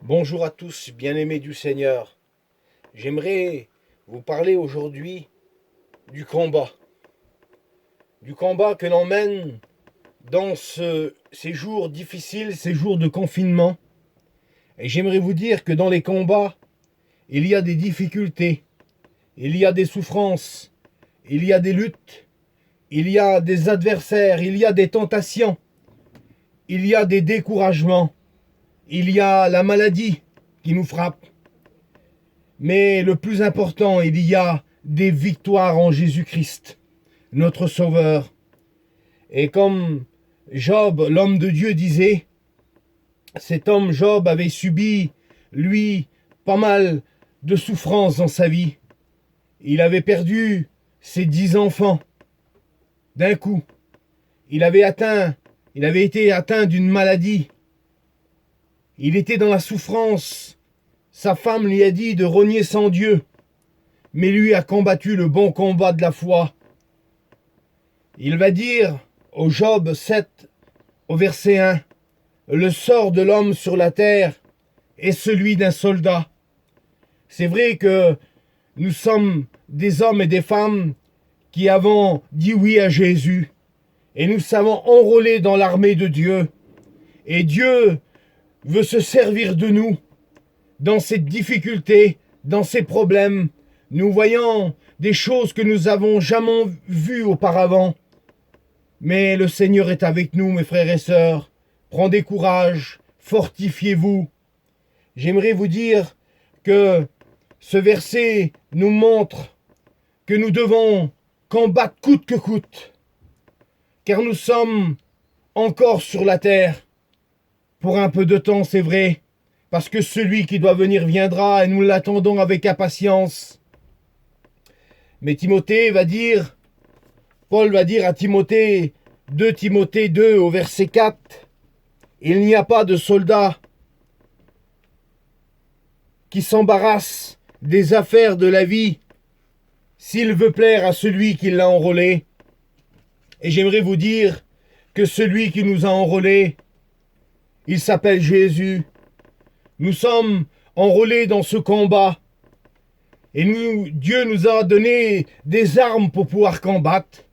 Bonjour à tous, bien-aimés du Seigneur. J'aimerais vous parler aujourd'hui du combat. Du combat que l'on mène dans ces jours difficiles, ces jours de confinement. Et j'aimerais vous dire que dans les combats, il y a des difficultés, il y a des souffrances, il y a des luttes, il y a des adversaires, il y a des tentations, il y a des découragements, il y a la maladie qui nous frappe. Mais le plus important, il y a des victoires en Jésus-Christ, notre Sauveur. Et comme Job, l'homme de Dieu, disait, cet homme Job avait subi, lui, pas mal de souffrances dans sa vie. Il avait perdu ses 10 enfants d'un coup. Il avait été atteint d'une maladie. Il était dans la souffrance. Sa femme lui a dit de rogner sans Dieu, mais lui a combattu le bon combat de la foi. Il va dire au Job 7, au verset 1, « Le sort de l'homme sur la terre est celui d'un soldat. » C'est vrai que nous sommes des hommes et des femmes qui avons dit oui à Jésus, et nous savons enrôler dans l'armée de Dieu. Et Dieu veut se servir de nous dans ces difficultés, dans ces problèmes. Nous voyons des choses que nous n'avons jamais vues auparavant. Mais le Seigneur est avec nous, mes frères et sœurs. Prenez courage, fortifiez-vous. J'aimerais vous dire que ce verset nous montre que nous devons combattre coûte que coûte, car nous sommes encore sur la terre. Pour un peu de temps, c'est vrai, parce que celui qui doit venir viendra et nous l'attendons avec impatience. Mais Paul va dire à Timothée, 2 Timothée 2 au verset 4, « Il n'y a pas de soldat qui s'embarrasse des affaires de la vie s'il veut plaire à celui qui l'a enrôlé. » Et j'aimerais vous dire que celui qui nous a enrôlés, il s'appelle Jésus. Nous sommes enrôlés dans ce combat. Et Dieu nous a donné des armes pour pouvoir combattre.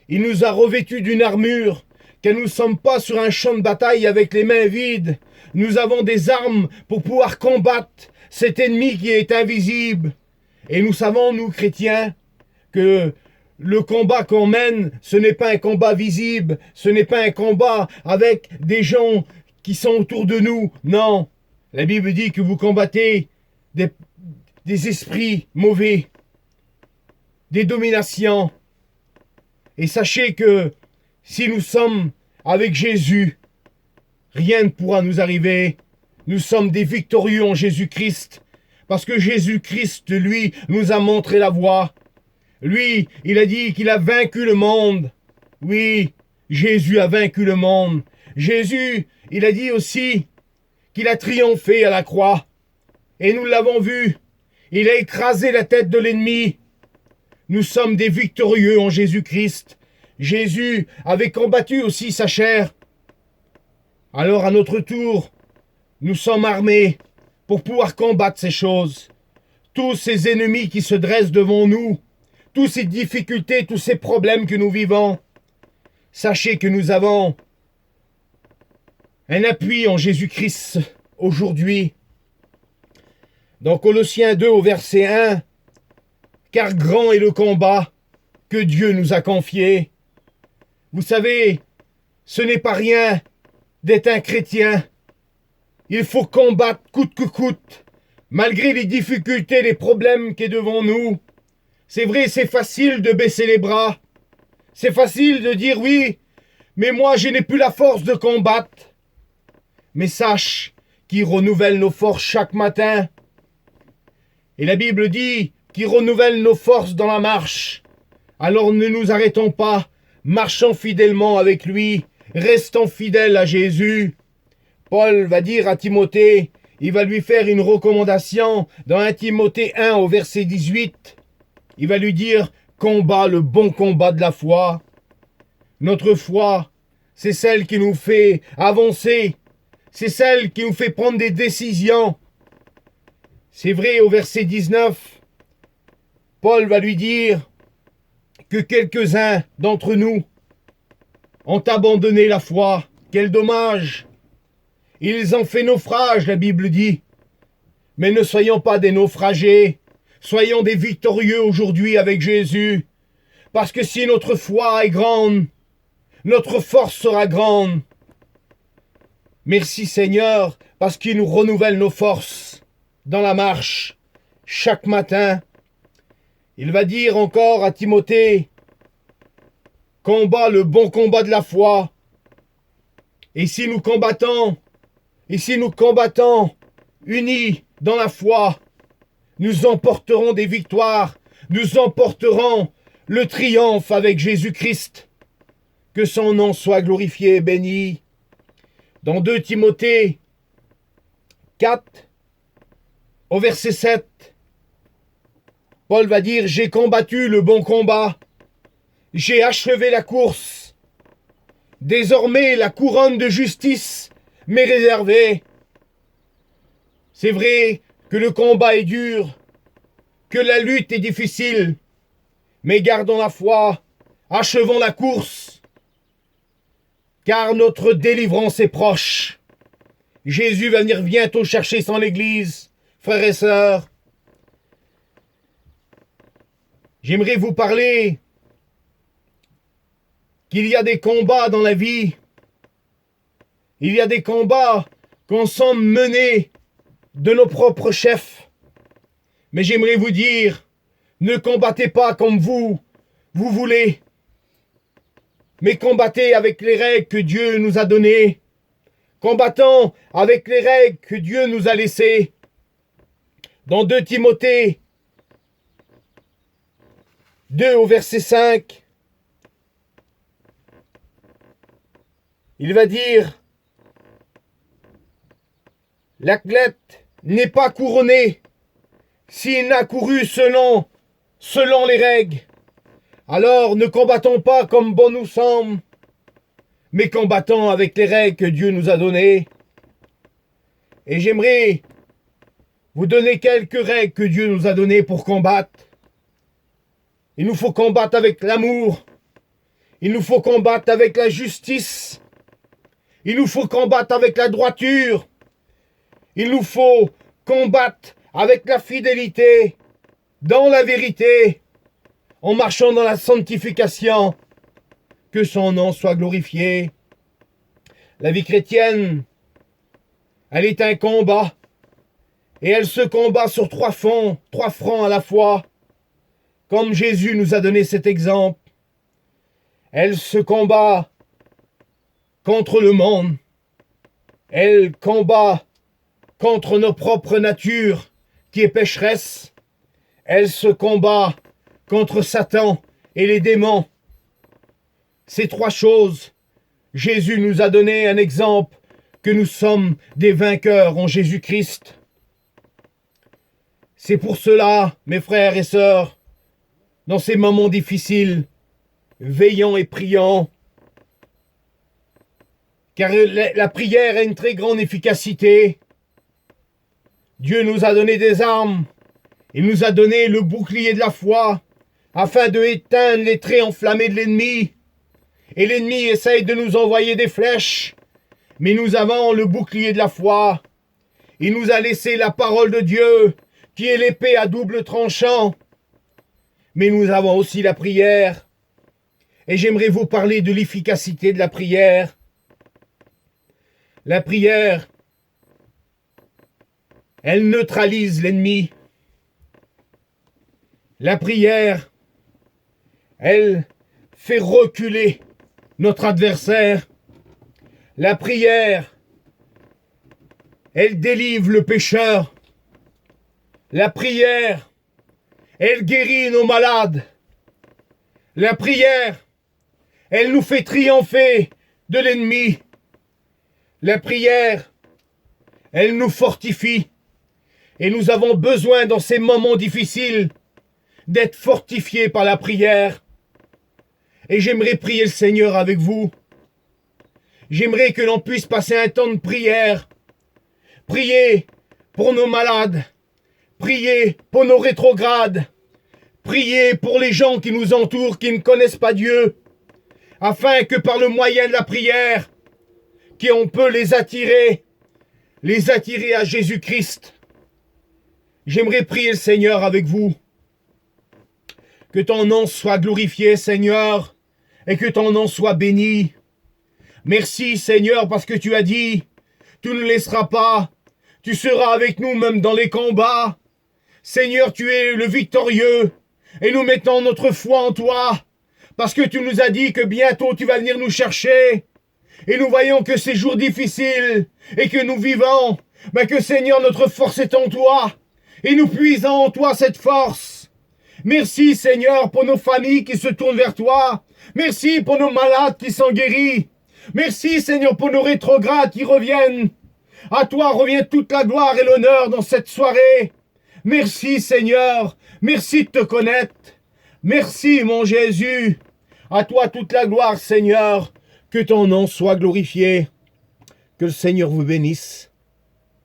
Il nous a revêtus d'une armure, car nous ne sommes pas sur un champ de bataille avec les mains vides. Nous avons des armes pour pouvoir combattre cet ennemi qui est invisible. Et nous savons, nous chrétiens, que le combat qu'on mène, ce n'est pas un combat visible, ce n'est pas un combat avec des gens qui sont autour de nous. Non, la Bible dit que vous combattez des esprits mauvais, des dominations. Et sachez que si nous sommes avec Jésus, rien ne pourra nous arriver. Nous sommes des victorieux en Jésus-Christ, parce que Jésus-Christ, lui, nous a montré la voie. Lui, il a dit qu'il a vaincu le monde. Oui, Jésus a vaincu le monde. Jésus, il a dit aussi qu'il a triomphé à la croix. Et nous l'avons vu. Il a écrasé la tête de l'ennemi. Nous sommes des victorieux en Jésus-Christ. Jésus avait combattu aussi sa chair. Alors à notre tour, nous sommes armés pour pouvoir combattre ces choses. Tous ces ennemis qui se dressent devant nous, toutes ces difficultés, tous ces problèmes que nous vivons, sachez que nous avons un appui en Jésus-Christ aujourd'hui. Dans Colossiens 2 au verset 1, « Car grand est le combat que Dieu nous a confié. » Vous savez, ce n'est pas rien d'être un chrétien. Il faut combattre coûte que coûte, malgré les difficultés, les problèmes qui sont devant nous. C'est vrai, c'est facile de baisser les bras. C'est facile de dire oui, mais moi je n'ai plus la force de combattre. Mais sache qu'il renouvelle nos forces chaque matin. Et la Bible dit qu'il renouvelle nos forces dans la marche. Alors ne nous arrêtons pas, marchons fidèlement avec lui, restons fidèles à Jésus. Paul va dire à Timothée, il va lui faire une recommandation dans 1 Timothée 1 au verset 18. Il va lui dire, combat le bon combat de la foi. Notre foi, c'est celle qui nous fait avancer. C'est celle qui nous fait prendre des décisions. C'est vrai, au verset 19, Paul va lui dire que quelques-uns d'entre nous ont abandonné la foi. Quel dommage! Ils ont fait naufrage, la Bible dit. Mais ne soyons pas des naufragés. Soyons des victorieux aujourd'hui avec Jésus. Parce que si notre foi est grande, notre force sera grande. Merci Seigneur, parce qu'il nous renouvelle nos forces dans la marche chaque matin. Il va dire encore à Timothée, combat le bon combat de la foi. Et si nous combattons unis dans la foi, nous emporterons des victoires, nous emporterons le triomphe avec Jésus-Christ. Que son nom soit glorifié et béni. Dans 2 Timothée 4, au verset 7, Paul va dire « J'ai combattu le bon combat, j'ai achevé la course. Désormais, la couronne de justice m'est réservée. » C'est vrai que le combat est dur, que la lutte est difficile, mais gardons la foi, achevons la course, car notre délivrance est proche. Jésus va venir bientôt chercher son Église, frères et sœurs. J'aimerais vous parler qu'il y a des combats dans la vie. Il y a des combats qu'on sent menés de nos propres chefs. Mais j'aimerais vous dire, ne combattez pas comme vous voulez, mais combattez avec les règles que Dieu nous a données. Combattons avec les règles que Dieu nous a laissées. Dans 2 Timothée 2 au verset 5, il va dire « L'athlète n'est pas couronné s'il n'a couru selon les règles. Alors ne combattons pas comme bon nous semble, mais combattons avec les règles que Dieu nous a données. » Et j'aimerais vous donner quelques règles que Dieu nous a données pour combattre. Il nous faut combattre avec l'amour. Il nous faut combattre avec la justice. Il nous faut combattre avec la droiture. Il nous faut combattre avec la fidélité, dans la vérité, en marchant dans la sanctification. Que son nom soit glorifié. La vie chrétienne, elle est un combat. Et elle se combat sur 3 fronts à la fois. Comme Jésus nous a donné cet exemple. Elle se combat contre le monde. Elle combat contre nos propres natures qui est pécheresse. Elle se combat contre Satan et les démons. Ces 3 choses, Jésus nous a donné un exemple que nous sommes des vainqueurs en Jésus-Christ. C'est pour cela, mes frères et sœurs, dans ces moments difficiles, veillons et prions, car la prière a une très grande efficacité. Dieu nous a donné des armes, il nous a donné le bouclier de la foi, afin de éteindre les traits enflammés de l'ennemi. Et l'ennemi essaye de nous envoyer des flèches, mais nous avons le bouclier de la foi. Il nous a laissé la parole de Dieu, qui est l'épée à double tranchant. Mais nous avons aussi la prière. Et j'aimerais vous parler de l'efficacité de la prière. La prière, elle neutralise l'ennemi. La prière, elle fait reculer notre adversaire. La prière, elle délivre le pécheur. La prière, elle guérit nos malades. La prière, elle nous fait triompher de l'ennemi. La prière, elle nous fortifie. Et nous avons besoin dans ces moments difficiles d'être fortifiés par la prière. Et j'aimerais prier le Seigneur avec vous. J'aimerais que l'on puisse passer un temps de prière. Prier pour nos malades. Prier pour nos rétrogrades. Prier pour les gens qui nous entourent, qui ne connaissent pas Dieu. Afin que par le moyen de la prière, qu'on peut les attirer à Jésus-Christ. J'aimerais prier le Seigneur avec vous. Que ton nom soit glorifié, Seigneur, et que ton nom soit béni. Merci, Seigneur, parce que tu as dit, tu ne laisseras pas, tu seras avec nous même dans les combats. Seigneur, tu es le victorieux, et nous mettons notre foi en toi, parce que tu nous as dit que bientôt tu vas venir nous chercher. Et nous voyons que ces jours difficiles, et que nous vivons, mais que Seigneur, notre force est en toi, et nous puisons en toi cette force. Merci, Seigneur, pour nos familles qui se tournent vers toi. Merci pour nos malades qui sont guéris. Merci, Seigneur, pour nos rétrogrades qui reviennent. À toi revient toute la gloire et l'honneur dans cette soirée. Merci, Seigneur. Merci de te connaître. Merci, mon Jésus. À toi toute la gloire, Seigneur. Que ton nom soit glorifié. Que le Seigneur vous bénisse.